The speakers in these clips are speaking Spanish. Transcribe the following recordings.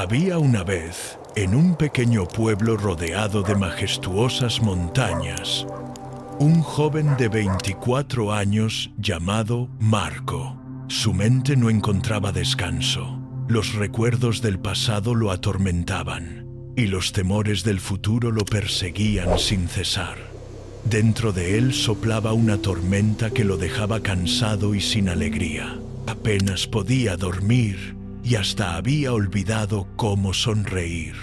Había una vez, en un pequeño pueblo rodeado de majestuosas montañas, un joven de 24 años llamado Marco. Su mente no encontraba descanso. Los recuerdos del pasado lo atormentaban y los temores del futuro lo perseguían sin cesar. Dentro de él soplaba una tormenta que lo dejaba cansado y sin alegría. Apenas podía dormir y hasta había olvidado cómo sonreír.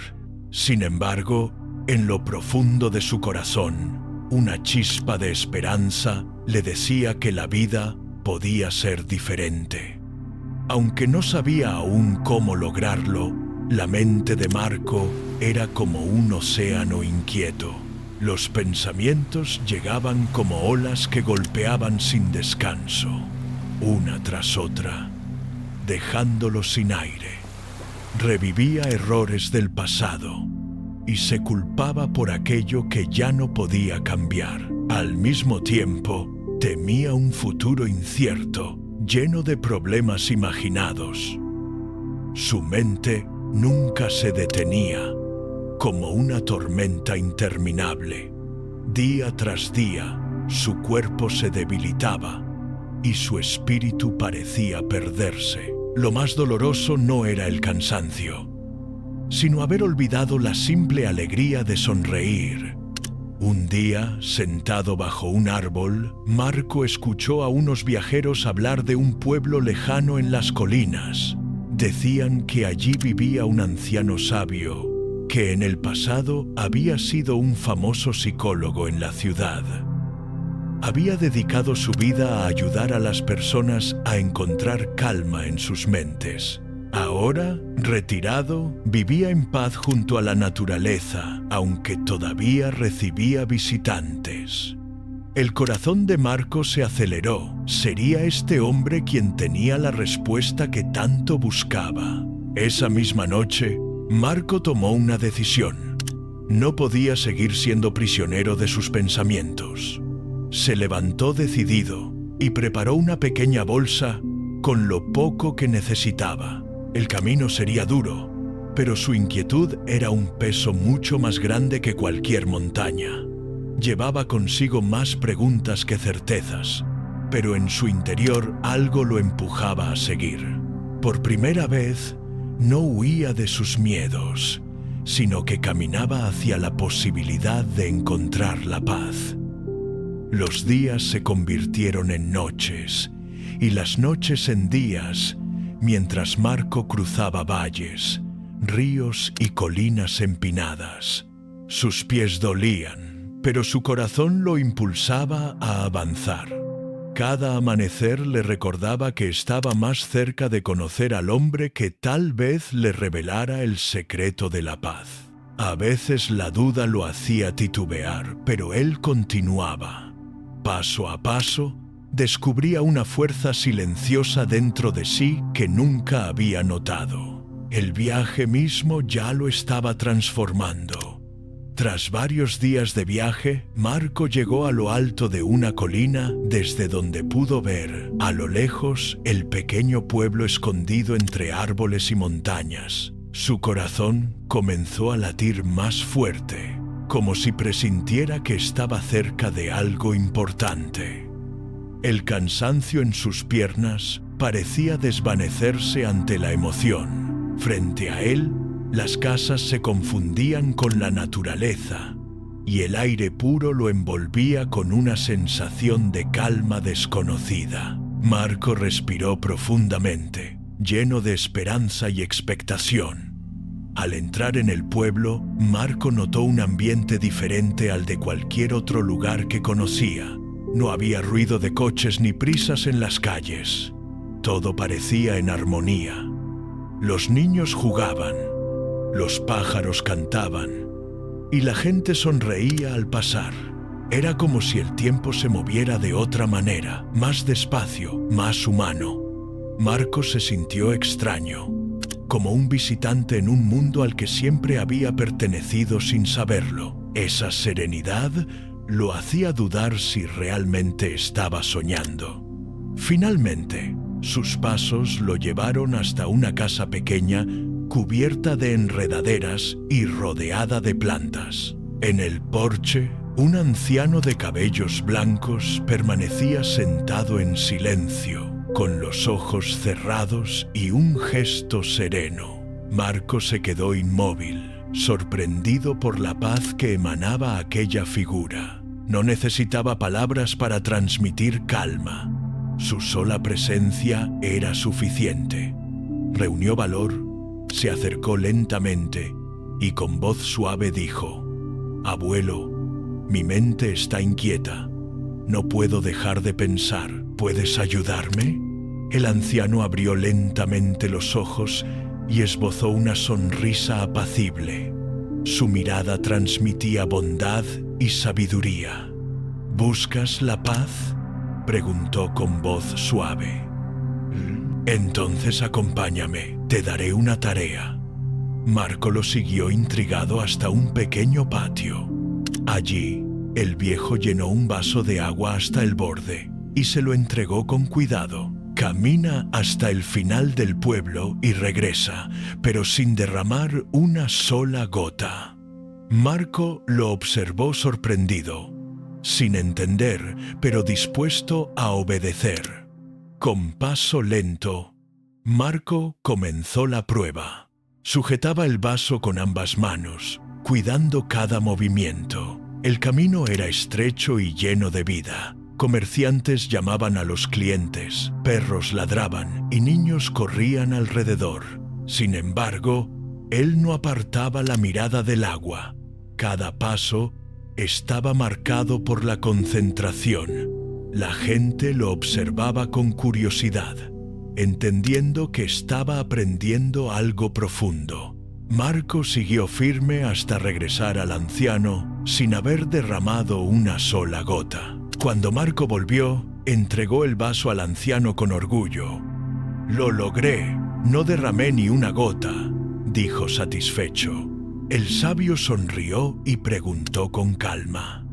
Sin embargo, en lo profundo de su corazón, una chispa de esperanza le decía que la vida podía ser diferente. Aunque no sabía aún cómo lograrlo, la mente de Marco era como un océano inquieto. Los pensamientos llegaban como olas que golpeaban sin descanso, una tras otra, dejándolo sin aire. Revivía errores del pasado y se culpaba por aquello que ya no podía cambiar. Al mismo tiempo, temía un futuro incierto, lleno de problemas imaginados. Su mente nunca se detenía, como una tormenta interminable. Día tras día, su cuerpo se debilitaba y su espíritu parecía perderse. Lo más doloroso no era el cansancio, sino haber olvidado la simple alegría de sonreír. Un día, sentado bajo un árbol, Marco escuchó a unos viajeros hablar de un pueblo lejano en las colinas. Decían que allí vivía un anciano sabio, que en el pasado había sido un famoso psicólogo en la ciudad. Había dedicado su vida a ayudar a las personas a encontrar calma en sus mentes. Ahora, retirado, vivía en paz junto a la naturaleza, aunque todavía recibía visitantes. El corazón de Marco se aceleró. ¿Sería este hombre quien tenía la respuesta que tanto buscaba? Esa misma noche, Marco tomó una decisión. No podía seguir siendo prisionero de sus pensamientos. Se levantó decidido y preparó una pequeña bolsa con lo poco que necesitaba. El camino sería duro, pero su inquietud era un peso mucho más grande que cualquier montaña. Llevaba consigo más preguntas que certezas, pero en su interior algo lo empujaba a seguir. Por primera vez, no huía de sus miedos, sino que caminaba hacia la posibilidad de encontrar la paz. Los días se convirtieron en noches, y las noches en días, mientras Marco cruzaba valles, ríos y colinas empinadas. Sus pies dolían, pero su corazón lo impulsaba a avanzar. Cada amanecer le recordaba que estaba más cerca de conocer al hombre que tal vez le revelara el secreto de la paz. A veces la duda lo hacía titubear, pero él continuaba. Paso a paso, descubría una fuerza silenciosa dentro de sí que nunca había notado. El viaje mismo ya lo estaba transformando. Tras varios días de viaje, Marco llegó a lo alto de una colina desde donde pudo ver, a lo lejos, el pequeño pueblo escondido entre árboles y montañas. Su corazón comenzó a latir más fuerte, como si presintiera que estaba cerca de algo importante. El cansancio en sus piernas parecía desvanecerse ante la emoción. Frente a él, las casas se confundían con la naturaleza y el aire puro lo envolvía con una sensación de calma desconocida. Marco respiró profundamente, lleno de esperanza y expectación. Al entrar en el pueblo, Marco notó un ambiente diferente al de cualquier otro lugar que conocía. No había ruido de coches ni prisas en las calles. Todo parecía en armonía. Los niños jugaban, los pájaros cantaban y la gente sonreía al pasar. Era como si el tiempo se moviera de otra manera, más despacio, más humano. Marco se sintió extraño, como un visitante en un mundo al que siempre había pertenecido sin saberlo. Esa serenidad lo hacía dudar si realmente estaba soñando. Finalmente, sus pasos lo llevaron hasta una casa pequeña cubierta de enredaderas y rodeada de plantas. En el porche, un anciano de cabellos blancos permanecía sentado en silencio, con los ojos cerrados y un gesto sereno. Marco se quedó inmóvil, sorprendido por la paz que emanaba aquella figura. No necesitaba palabras para transmitir calma. Su sola presencia era suficiente. Reunió valor, se acercó lentamente y con voz suave dijo: «Abuelo, mi mente está inquieta. No puedo dejar de pensar. ¿Puedes ayudarme?». El anciano abrió lentamente los ojos y esbozó una sonrisa apacible. Su mirada transmitía bondad y sabiduría. «¿Buscas la paz?», preguntó con voz suave. «Entonces acompáñame, te daré una tarea». Marco lo siguió intrigado hasta un pequeño patio. Allí, el viejo llenó un vaso de agua hasta el borde y se lo entregó con cuidado. «Camina hasta el final del pueblo y regresa, pero sin derramar una sola gota». Marco lo observó sorprendido, sin entender, pero dispuesto a obedecer. Con paso lento, Marco comenzó la prueba. Sujetaba el vaso con ambas manos, cuidando cada movimiento. El camino era estrecho y lleno de vida. Comerciantes llamaban a los clientes, perros ladraban y niños corrían alrededor. Sin embargo, él no apartaba la mirada del agua. Cada paso estaba marcado por la concentración. La gente lo observaba con curiosidad, entendiendo que estaba aprendiendo algo profundo. Marco siguió firme hasta regresar al anciano sin haber derramado una sola gota. Cuando Marco volvió, entregó el vaso al anciano con orgullo. «Lo logré, no derramé ni una gota», dijo satisfecho. El sabio sonrió y preguntó con calma: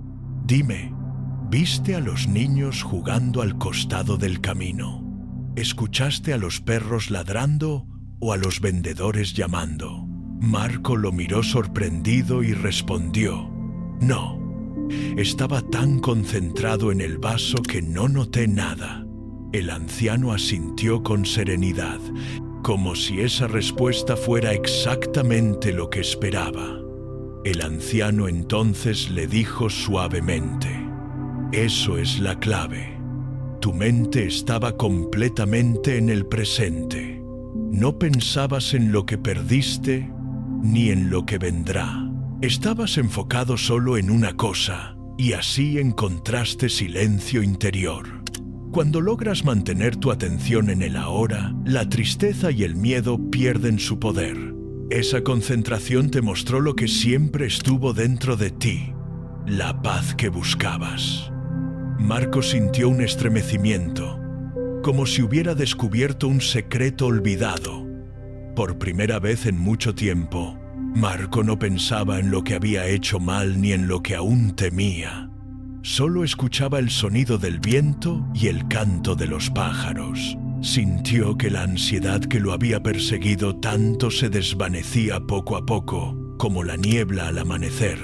«Dime, ¿viste a los niños jugando al costado del camino? ¿Escuchaste a los perros ladrando o a los vendedores llamando?». Marco lo miró sorprendido y respondió: «No, estaba tan concentrado en el vaso que no noté nada». El anciano asintió con serenidad, como si esa respuesta fuera exactamente lo que esperaba. El anciano entonces le dijo suavemente: «Eso es la clave. Tu mente estaba completamente en el presente. No pensabas en lo que perdiste ni en lo que vendrá. Estabas enfocado solo en una cosa y así encontraste silencio interior. Cuando logras mantener tu atención en el ahora, la tristeza y el miedo pierden su poder. Esa concentración te mostró lo que siempre estuvo dentro de ti, la paz que buscabas». Marco sintió un estremecimiento, como si hubiera descubierto un secreto olvidado. Por primera vez en mucho tiempo, Marco no pensaba en lo que había hecho mal ni en lo que aún temía. Solo escuchaba el sonido del viento y el canto de los pájaros. Sintió que la ansiedad que lo había perseguido tanto se desvanecía poco a poco, como la niebla al amanecer.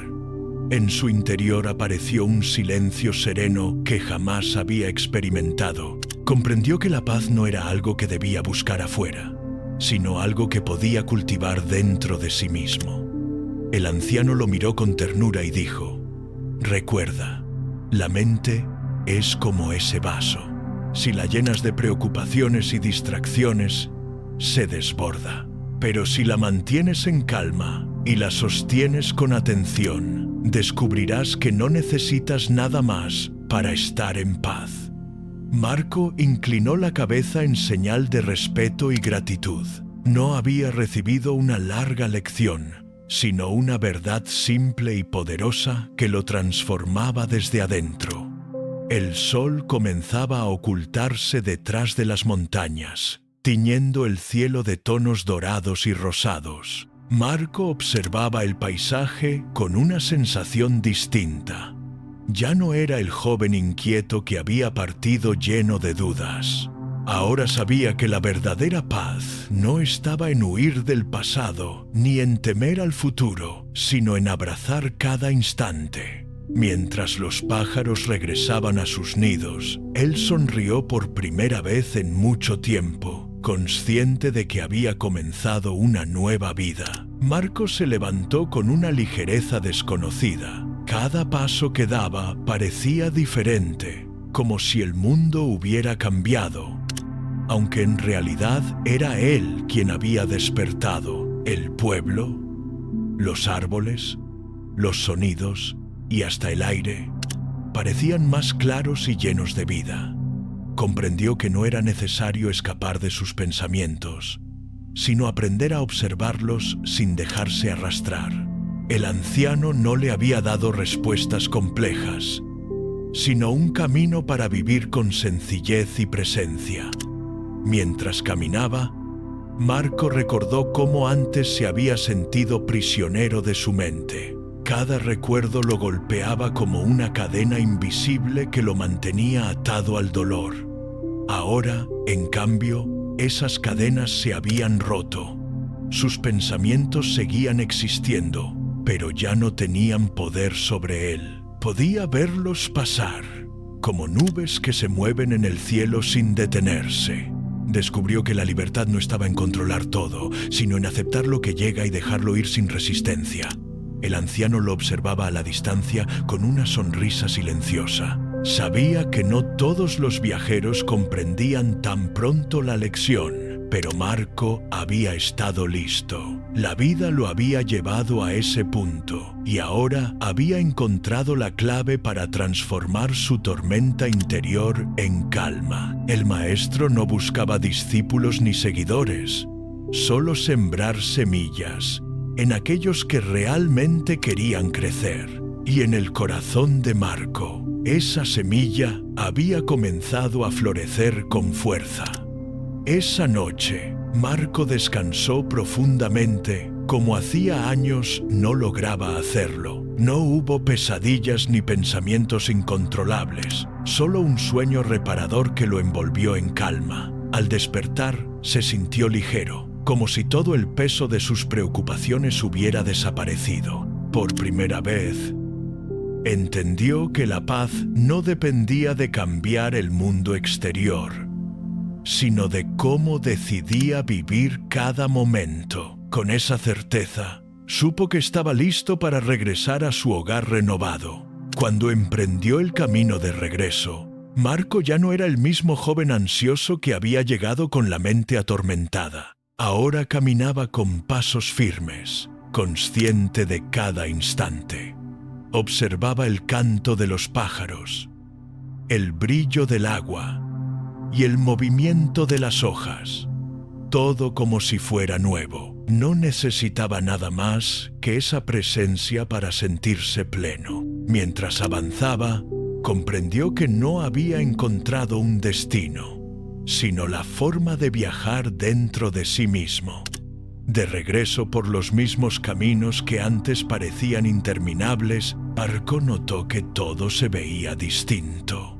En su interior apareció un silencio sereno que jamás había experimentado. Comprendió que la paz no era algo que debía buscar afuera, sino algo que podía cultivar dentro de sí mismo. El anciano lo miró con ternura y dijo: «Recuerda, la mente es como ese vaso. Si la llenas de preocupaciones y distracciones, se desborda. Pero si la mantienes en calma y la sostienes con atención, descubrirás que no necesitas nada más para estar en paz». Marco inclinó la cabeza en señal de respeto y gratitud. No había recibido una larga lección, sino una verdad simple y poderosa que lo transformaba desde adentro. El sol comenzaba a ocultarse detrás de las montañas, tiñendo el cielo de tonos dorados y rosados. Marco observaba el paisaje con una sensación distinta. Ya no era el joven inquieto que había partido lleno de dudas. Ahora sabía que la verdadera paz no estaba en huir del pasado ni en temer al futuro, sino en abrazar cada instante. Mientras los pájaros regresaban a sus nidos, él sonrió por primera vez en mucho tiempo, consciente de que había comenzado una nueva vida. Marco se levantó con una ligereza desconocida. Cada paso que daba parecía diferente, como si el mundo hubiera cambiado, aunque en realidad era él quien había despertado. El pueblo, los árboles, los sonidos y hasta el aire parecían más claros y llenos de vida. Comprendió que no era necesario escapar de sus pensamientos, sino aprender a observarlos sin dejarse arrastrar. El anciano no le había dado respuestas complejas, sino un camino para vivir con sencillez y presencia. Mientras caminaba, Marco recordó cómo antes se había sentido prisionero de su mente. Cada recuerdo lo golpeaba como una cadena invisible que lo mantenía atado al dolor. Ahora, en cambio, esas cadenas se habían roto. Sus pensamientos seguían existiendo, pero ya no tenían poder sobre él. Podía verlos pasar, como nubes que se mueven en el cielo sin detenerse. Descubrió que la libertad no estaba en controlar todo, sino en aceptar lo que llega y dejarlo ir sin resistencia. El anciano lo observaba a la distancia con una sonrisa silenciosa. Sabía que no todos los viajeros comprendían tan pronto la lección, pero Marco había estado listo. La vida lo había llevado a ese punto y ahora había encontrado la clave para transformar su tormenta interior en calma. El maestro no buscaba discípulos ni seguidores, solo sembrar semillas en aquellos que realmente querían crecer. Y en el corazón de Marco, esa semilla había comenzado a florecer con fuerza. Esa noche, Marco descansó profundamente, como hacía años no lograba hacerlo. No hubo pesadillas ni pensamientos incontrolables, solo un sueño reparador que lo envolvió en calma. Al despertar, se sintió ligero, como si todo el peso de sus preocupaciones hubiera desaparecido. Por primera vez, entendió que la paz no dependía de cambiar el mundo exterior, sino de cómo decidía vivir cada momento. Con esa certeza, supo que estaba listo para regresar a su hogar renovado. Cuando emprendió el camino de regreso, Marco ya no era el mismo joven ansioso que había llegado con la mente atormentada. Ahora caminaba con pasos firmes, consciente de cada instante. Observaba el canto de los pájaros, el brillo del agua y el movimiento de las hojas, todo como si fuera nuevo. No necesitaba nada más que esa presencia para sentirse pleno. Mientras avanzaba, comprendió que no había encontrado un destino, sino la forma de viajar dentro de sí mismo. De regreso por los mismos caminos que antes parecían interminables, Marco notó que todo se veía distinto.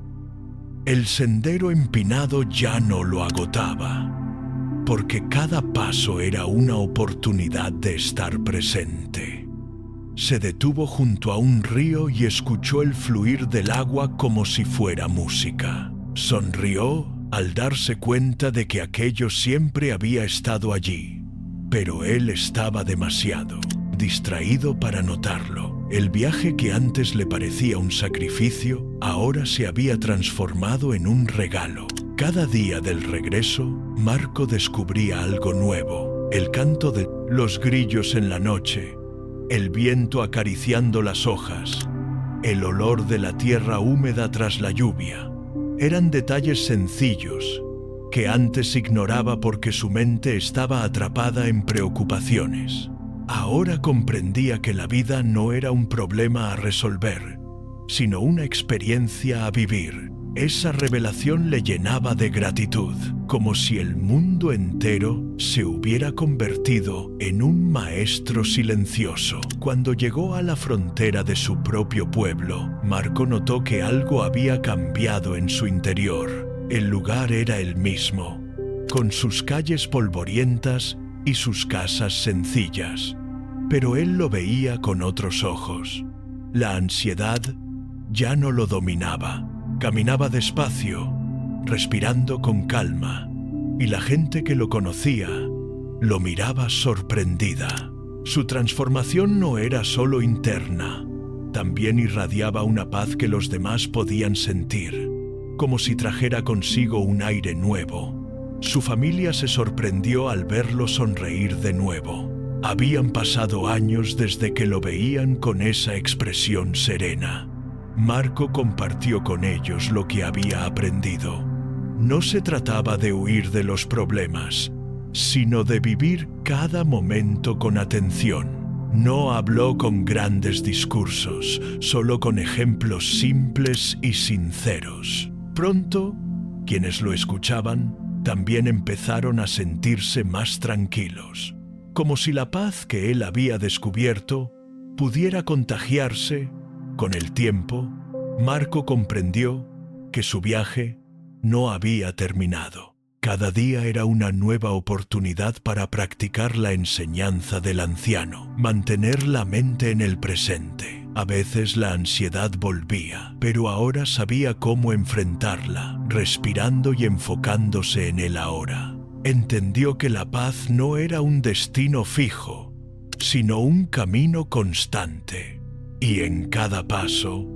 El sendero empinado ya no lo agotaba, porque cada paso era una oportunidad de estar presente. Se detuvo junto a un río y escuchó el fluir del agua como si fuera música. Sonrió al darse cuenta de que aquello siempre había estado allí, pero él estaba demasiado distraído para notarlo. El viaje que antes le parecía un sacrificio, ahora se había transformado en un regalo. Cada día del regreso, Marco descubría algo nuevo. El canto de los grillos en la noche, el viento acariciando las hojas, el olor de la tierra húmeda tras la lluvia. Eran detalles sencillos que antes ignoraba porque su mente estaba atrapada en preocupaciones. Ahora comprendía que la vida no era un problema a resolver, sino una experiencia a vivir. Esa revelación le llenaba de gratitud, como si el mundo entero se hubiera convertido en un maestro silencioso. Cuando llegó a la frontera de su propio pueblo, Marco notó que algo había cambiado en su interior. El lugar era el mismo, con sus calles polvorientas y sus casas sencillas, pero él lo veía con otros ojos. La ansiedad ya no lo dominaba. Caminaba despacio, respirando con calma, y la gente que lo conocía lo miraba sorprendida. Su transformación no era solo interna, también irradiaba una paz que los demás podían sentir, como si trajera consigo un aire nuevo. Su familia se sorprendió al verlo sonreír de nuevo. Habían pasado años desde que lo veían con esa expresión serena. Marco compartió con ellos lo que había aprendido. No se trataba de huir de los problemas, sino de vivir cada momento con atención. No habló con grandes discursos, solo con ejemplos simples y sinceros. Pronto, quienes lo escuchaban también empezaron a sentirse más tranquilos, como si la paz que él había descubierto pudiera contagiarse. Con el tiempo, Marco comprendió que su viaje no había terminado. Cada día era una nueva oportunidad para practicar la enseñanza del anciano, mantener la mente en el presente. A veces la ansiedad volvía, pero ahora sabía cómo enfrentarla, respirando y enfocándose en el ahora. Entendió que la paz no era un destino fijo, sino un camino constante. Y en cada paso,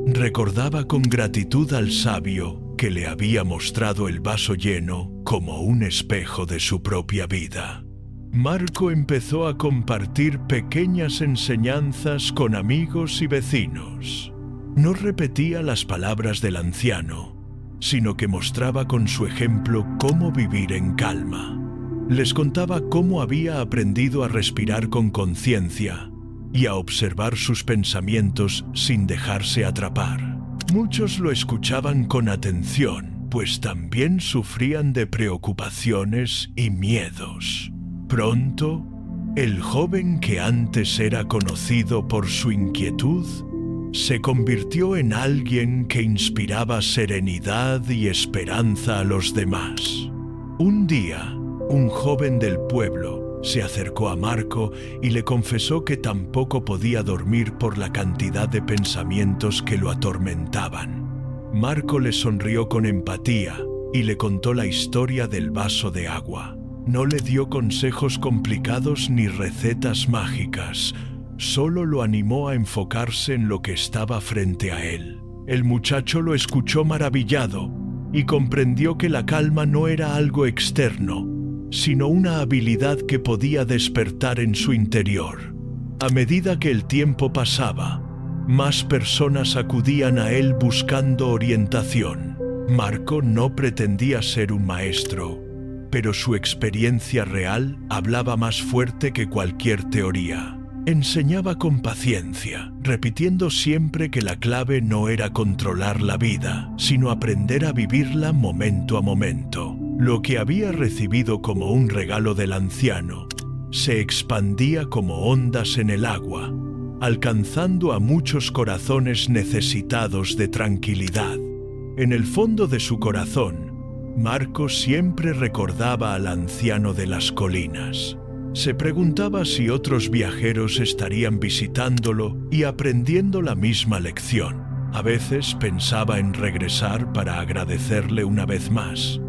recordaba con gratitud al sabio que le había mostrado el vaso lleno como un espejo de su propia vida. Marco empezó a compartir pequeñas enseñanzas con amigos y vecinos. No repetía las palabras del anciano, sino que mostraba con su ejemplo cómo vivir en calma. Les contaba cómo había aprendido a respirar con conciencia y a observar sus pensamientos sin dejarse atrapar. Muchos lo escuchaban con atención, pues también sufrían de preocupaciones y miedos. Pronto, el joven que antes era conocido por su inquietud se convirtió en alguien que inspiraba serenidad y esperanza a los demás. Un día, un joven del pueblo se acercó a Marco y le confesó que tampoco podía dormir por la cantidad de pensamientos que lo atormentaban. Marco le sonrió con empatía y le contó la historia del vaso de agua. No le dio consejos complicados ni recetas mágicas, solo lo animó a enfocarse en lo que estaba frente a él. El muchacho lo escuchó maravillado y comprendió que la calma no era algo externo, sino una habilidad que podía despertar en su interior. A medida que el tiempo pasaba, más personas acudían a él buscando orientación. Marco no pretendía ser un maestro, pero su experiencia real hablaba más fuerte que cualquier teoría. Enseñaba con paciencia, repitiendo siempre que la clave no era controlar la vida, sino aprender a vivirla momento a momento. Lo que había recibido como un regalo del anciano se expandía como ondas en el agua, alcanzando a muchos corazones necesitados de tranquilidad. En el fondo de su corazón, Marco siempre recordaba al anciano de las colinas. Se preguntaba si otros viajeros estarían visitándolo y aprendiendo la misma lección. A veces pensaba en regresar para agradecerle una vez más,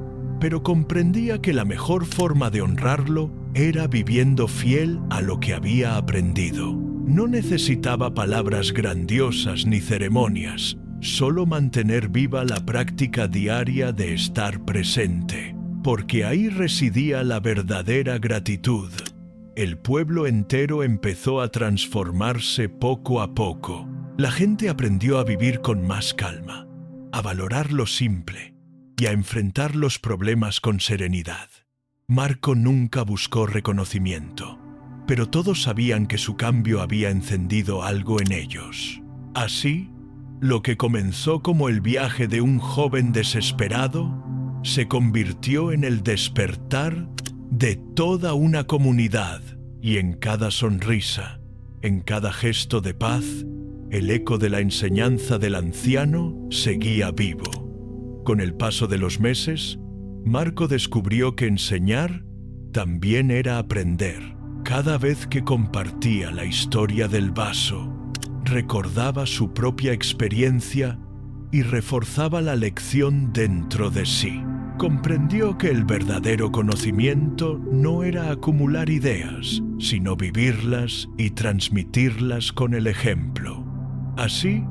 pero comprendía que la mejor forma de honrarlo era viviendo fiel a lo que había aprendido. No necesitaba palabras grandiosas ni ceremonias, solo mantener viva la práctica diaria de estar presente, porque ahí residía la verdadera gratitud. El pueblo entero empezó a transformarse poco a poco. La gente aprendió a vivir con más calma, a valorar lo simple y a enfrentar los problemas con serenidad. Marco nunca buscó reconocimiento, pero todos sabían que su cambio había encendido algo en ellos. Así, lo que comenzó como el viaje de un joven desesperado se convirtió en el despertar de toda una comunidad, y en cada sonrisa, en cada gesto de paz, el eco de la enseñanza del anciano seguía vivo. Con el paso de los meses, Marco descubrió que enseñar también era aprender. Cada vez que compartía la historia del vaso, recordaba su propia experiencia y reforzaba la lección dentro de sí. Comprendió que el verdadero conocimiento no era acumular ideas, sino vivirlas y transmitirlas con el ejemplo. Así,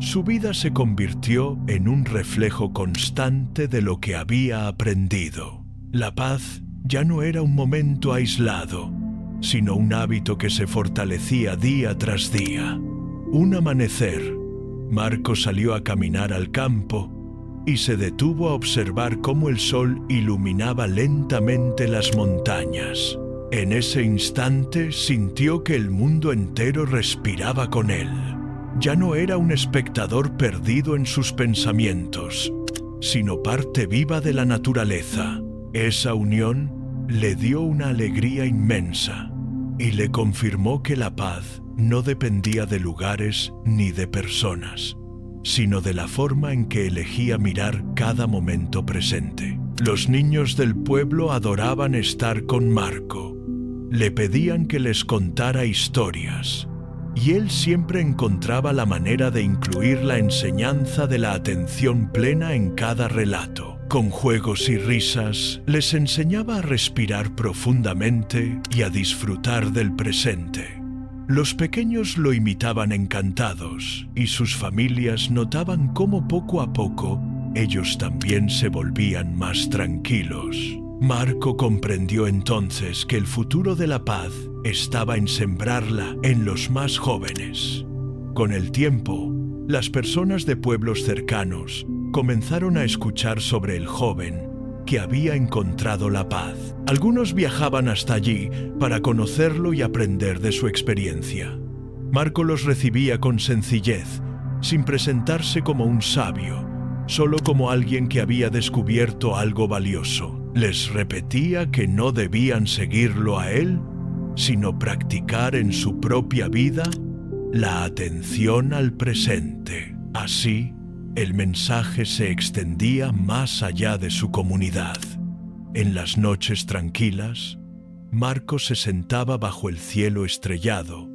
su vida se convirtió en un reflejo constante de lo que había aprendido. La paz ya no era un momento aislado, sino un hábito que se fortalecía día tras día. Un amanecer, Marco salió a caminar al campo y se detuvo a observar cómo el sol iluminaba lentamente las montañas. En ese instante sintió que el mundo entero respiraba con él. Ya no era un espectador perdido en sus pensamientos, sino parte viva de la naturaleza. Esa unión le dio una alegría inmensa y le confirmó que la paz no dependía de lugares ni de personas, sino de la forma en que elegía mirar cada momento presente. Los niños del pueblo adoraban estar con Marco. Le pedían que les contara historias, y él siempre encontraba la manera de incluir la enseñanza de la atención plena en cada relato. Con juegos y risas, les enseñaba a respirar profundamente y a disfrutar del presente. Los pequeños lo imitaban encantados, y sus familias notaban cómo poco a poco ellos también se volvían más tranquilos. Marco comprendió entonces que el futuro de la paz estaba en sembrarla en los más jóvenes. Con el tiempo, las personas de pueblos cercanos comenzaron a escuchar sobre el joven que había encontrado la paz. Algunos viajaban hasta allí para conocerlo y aprender de su experiencia. Marco los recibía con sencillez, sin presentarse como un sabio, solo como alguien que había descubierto algo valioso. Les repetía que no debían seguirlo a él, sino practicar en su propia vida la atención al presente. Así, el mensaje se extendía más allá de su comunidad. En las noches tranquilas, Marco se sentaba bajo el cielo estrellado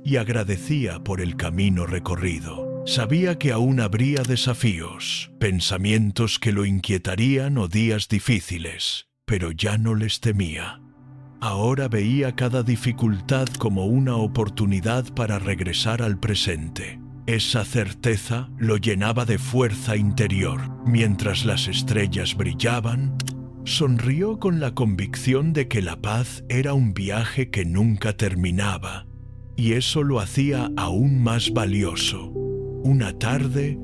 y agradecía por el camino recorrido. Sabía que aún habría desafíos, pensamientos que lo inquietarían o días difíciles, pero ya no les temía. Ahora veía cada dificultad como una oportunidad para regresar al presente. Esa certeza lo llenaba de fuerza interior. Mientras las estrellas brillaban, sonrió con la convicción de que la paz era un viaje que nunca terminaba, y eso lo hacía aún más valioso. Una tarde,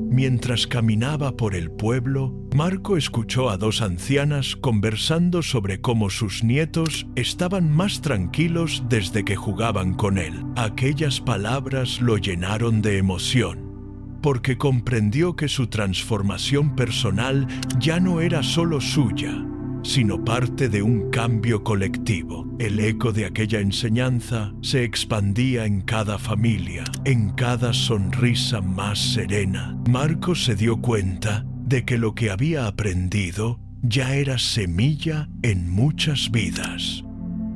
mientras caminaba por el pueblo, Marco escuchó a dos ancianas conversando sobre cómo sus nietos estaban más tranquilos desde que jugaban con él. Aquellas palabras lo llenaron de emoción, porque comprendió que su transformación personal ya no era solo suya, sino parte de un cambio colectivo. El eco de aquella enseñanza se expandía en cada familia, en cada sonrisa más serena. Marco se dio cuenta de que lo que había aprendido ya era semilla en muchas vidas.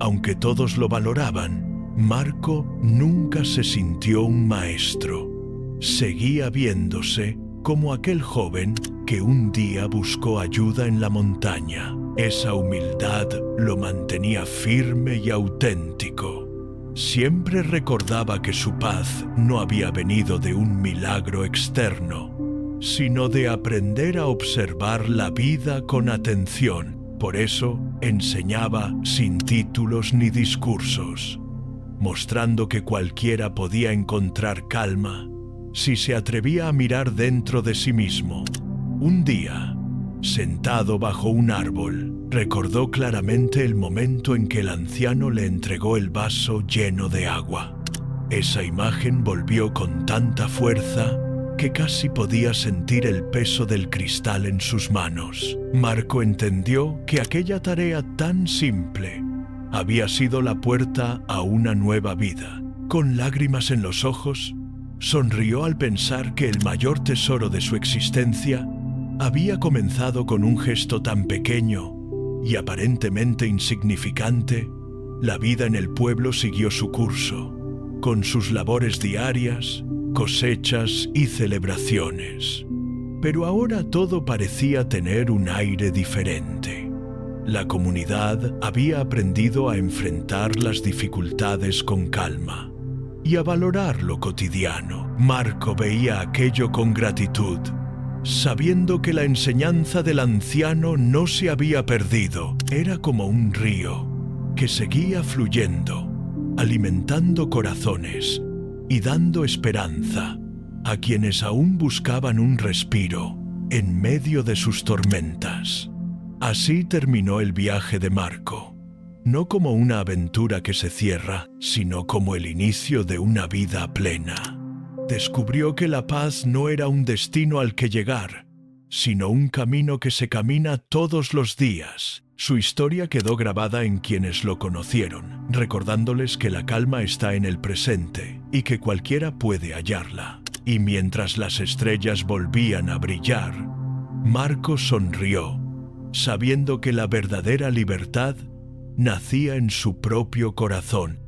Aunque todos lo valoraban, Marco nunca se sintió un maestro. Seguía viéndose como aquel joven que un día buscó ayuda en la montaña. Esa humildad lo mantenía firme y auténtico. Siempre recordaba que su paz no había venido de un milagro externo, sino de aprender a observar la vida con atención. Por eso enseñaba sin títulos ni discursos, mostrando que cualquiera podía encontrar calma si se atrevía a mirar dentro de sí mismo. Un día, sentado bajo un árbol, recordó claramente el momento en que el anciano le entregó el vaso lleno de agua. Esa imagen volvió con tanta fuerza que casi podía sentir el peso del cristal en sus manos. Marco entendió que aquella tarea tan simple había sido la puerta a una nueva vida. Con lágrimas en los ojos, sonrió al pensar que el mayor tesoro de su existencia Había comenzado con un gesto tan pequeño y aparentemente insignificante. La vida en el pueblo siguió su curso, con sus labores diarias, cosechas y celebraciones. Pero ahora todo parecía tener un aire diferente. La comunidad había aprendido a enfrentar las dificultades con calma y a valorar lo cotidiano. Marco veía aquello con gratitud, sabiendo que la enseñanza del anciano no se había perdido. Era como un río que seguía fluyendo, alimentando corazones y dando esperanza a quienes aún buscaban un respiro en medio de sus tormentas. Así terminó el viaje de Marco, no como una aventura que se cierra, sino como el inicio de una vida plena. Descubrió que la paz no era un destino al que llegar, sino un camino que se camina todos los días. Su historia quedó grabada en quienes lo conocieron, recordándoles que la calma está en el presente y que cualquiera puede hallarla. Y mientras las estrellas volvían a brillar, Marco sonrió, sabiendo que la verdadera libertad nacía en su propio corazón.